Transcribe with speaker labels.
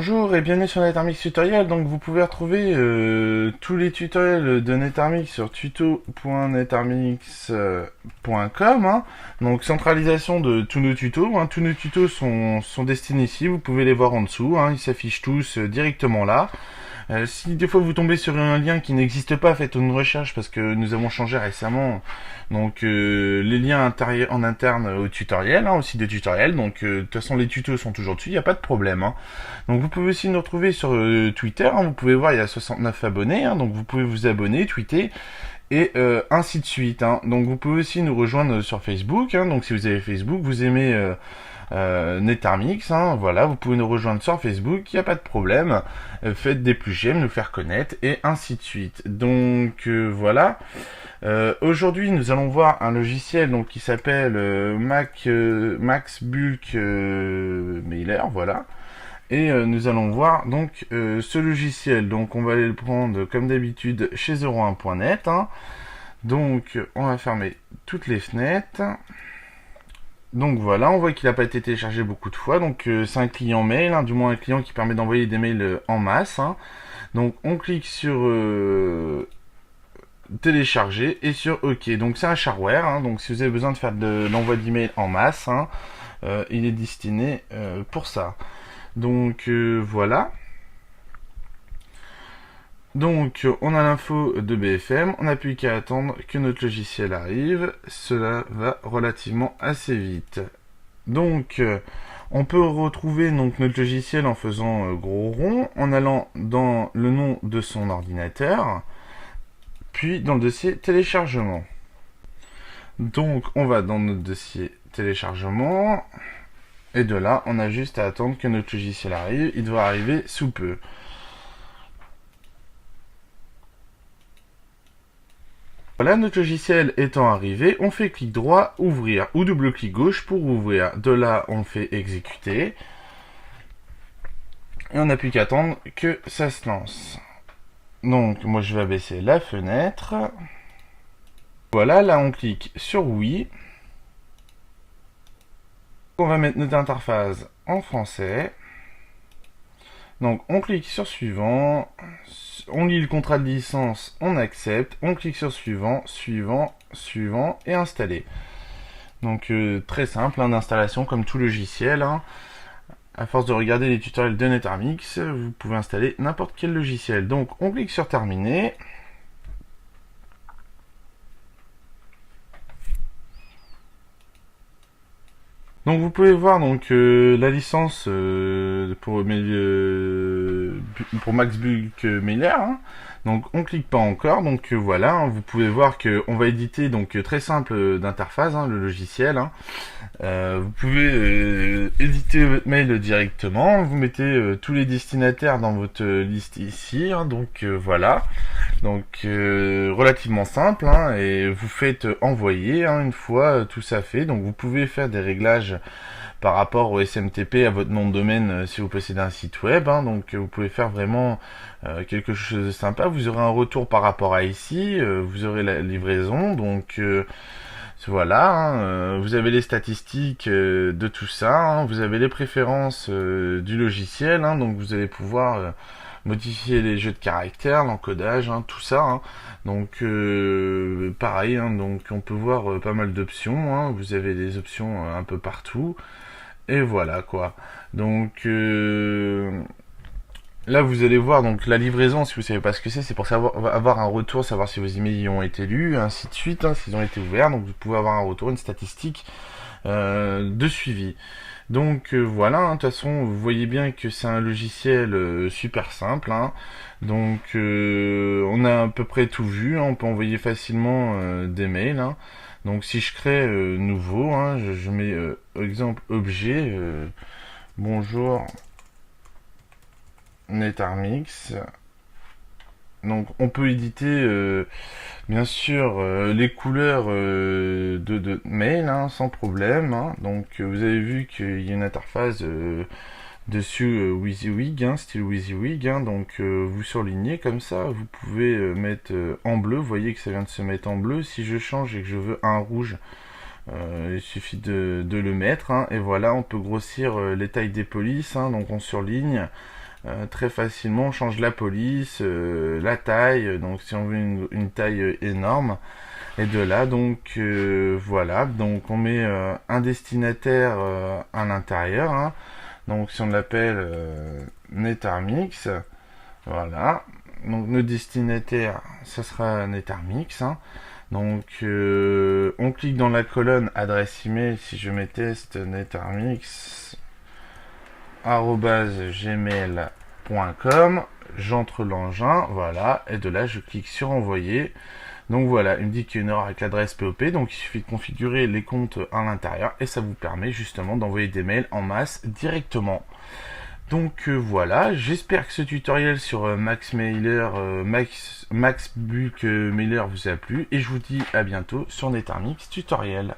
Speaker 1: Bonjour et bienvenue sur NetArmix Tutoriel. Donc vous pouvez retrouver tous les tutoriels de NetArmix sur tuto.netarmix.com, hein. Donc centralisation de tous nos tutos, hein. Tous nos tutos sont destinés ici, vous pouvez les voir en dessous, hein. Ils s'affichent tous directement là. Si des fois vous tombez sur un lien qui n'existe pas, faites une recherche parce que nous avons changé récemment donc les liens en interne au tutoriel, hein, aussi des tutoriels. Donc de toute façon les tutos sont toujours dessus, il n'y a pas de problème, hein. Donc vous pouvez aussi nous retrouver sur Twitter, hein. Vous pouvez voir il y a 69 abonnés, hein. Donc vous pouvez vous abonner, tweeter et ainsi de suite, hein. Donc vous pouvez aussi nous rejoindre sur Facebook, hein. Donc si vous avez Facebook, vous aimez NetArmix, hein, voilà, vous pouvez nous rejoindre sur Facebook, il n'y a pas de problème, faites des plus j'aime, nous faire connaître, et ainsi de suite. Donc voilà, aujourd'hui nous allons voir un logiciel donc, qui s'appelle Max Bulk Mailer, voilà, et nous allons voir donc ce logiciel, donc on va aller le prendre comme d'habitude chez 01.net, hein. Donc on va fermer toutes les fenêtres. Donc voilà, on voit qu'il n'a pas été téléchargé beaucoup de fois, donc c'est un client mail, hein, du moins un client qui permet d'envoyer des mails en masse, hein. Donc on clique sur télécharger et sur OK. Donc c'est un shareware, hein, donc si vous avez besoin de faire de l'envoi d'email en masse, hein, il est destiné pour ça. Donc voilà. Donc on a l'info de BFM, on n'a plus qu'à attendre que notre logiciel arrive, cela va relativement assez vite. Donc on peut retrouver donc notre logiciel en faisant gros rond, en allant dans le nom de son ordinateur, puis dans le dossier téléchargement. Donc on va dans notre dossier téléchargement, et de là on a juste à attendre que notre logiciel arrive, il devrait arriver sous peu. Voilà, notre logiciel étant arrivé, on fait clic droit, ouvrir, ou double clic gauche pour ouvrir. De là, on fait exécuter. Et on n'a plus qu'à attendre que ça se lance. Donc, moi je vais abaisser la fenêtre. Voilà, là on clique sur oui. On va mettre notre interface en français. Donc on clique sur suivant, on lit le contrat de licence, on accepte, on clique sur suivant, suivant, suivant et installer. Donc très simple, hein, d'installation comme tout logiciel, hein. À force de regarder les tutoriels de NetArmix, vous pouvez installer n'importe quel logiciel. Donc on clique sur terminer. Donc vous pouvez voir donc la licence pour Max Bulk Mailer, hein. Donc on clique pas encore, donc voilà, hein, vous pouvez voir que on va éditer donc très simple d'interface, hein, le logiciel, hein. Vous pouvez éditer votre mail directement, vous mettez tous les destinataires dans votre liste ici, hein, donc voilà. Donc relativement simple, hein, et vous faites envoyer, hein, une fois tout ça fait. Donc vous pouvez faire des réglages par rapport au SMTP à votre nom de domaine si vous possédez un site web, hein. Donc vous pouvez faire vraiment quelque chose de sympa. Vous aurez un retour par rapport à ici, vous aurez la livraison, donc voilà, hein, vous avez les statistiques de tout ça, hein, vous avez les préférences du logiciel, hein, donc vous allez pouvoir modifier les jeux de caractères, l'encodage, hein, tout ça, hein. Donc pareil, hein, donc on peut voir pas mal d'options, hein. Vous avez des options un peu partout, et voilà quoi. Donc là vous allez voir donc la livraison, si vous savez pas ce que c'est pour savoir, avoir un retour, savoir si vos emails ont été lus, ainsi de suite, hein, s'ils ont été ouverts, donc vous pouvez avoir un retour, une statistique de suivi. Donc voilà, hein, de toute façon vous voyez bien que c'est un logiciel super simple, hein. Donc on a à peu près tout vu, hein. On peut envoyer facilement des mails, hein. Donc si je crée nouveau, hein, je mets exemple objet, bonjour NetArmix. Donc on peut éditer bien sûr les couleurs de mail, hein, sans problème, hein. Donc vous avez vu qu'il y a une interface dessus WYSIWYG, hein, style WYSIWYG, hein. Donc vous surlignez comme ça, vous pouvez mettre en bleu, vous voyez que ça vient de se mettre en bleu. Si je change et que je veux un rouge, il suffit de le mettre, hein. Et voilà, on peut grossir les tailles des polices, hein. Donc on surligne très facilement. On change la police, la taille, donc si on veut une taille énorme. Et de là, donc voilà, donc on met un destinataire à l'intérieur, hein. Donc si on l'appelle Netarmix, voilà. Donc nos destinataires, ça sera Netarmix, hein. Donc on clique dans la colonne adresse email. Si je mets test netarmix@gmail.com, j'entre l'engin, voilà, et de là je clique sur envoyer. Donc voilà, il me dit qu'il y a une erreur avec l'adresse POP, donc il suffit de configurer les comptes à l'intérieur et ça vous permet justement d'envoyer des mails en masse directement. Donc voilà, j'espère que ce tutoriel sur Max Bulk Mailer vous a plu et je vous dis à bientôt sur Netarmix Tutoriel.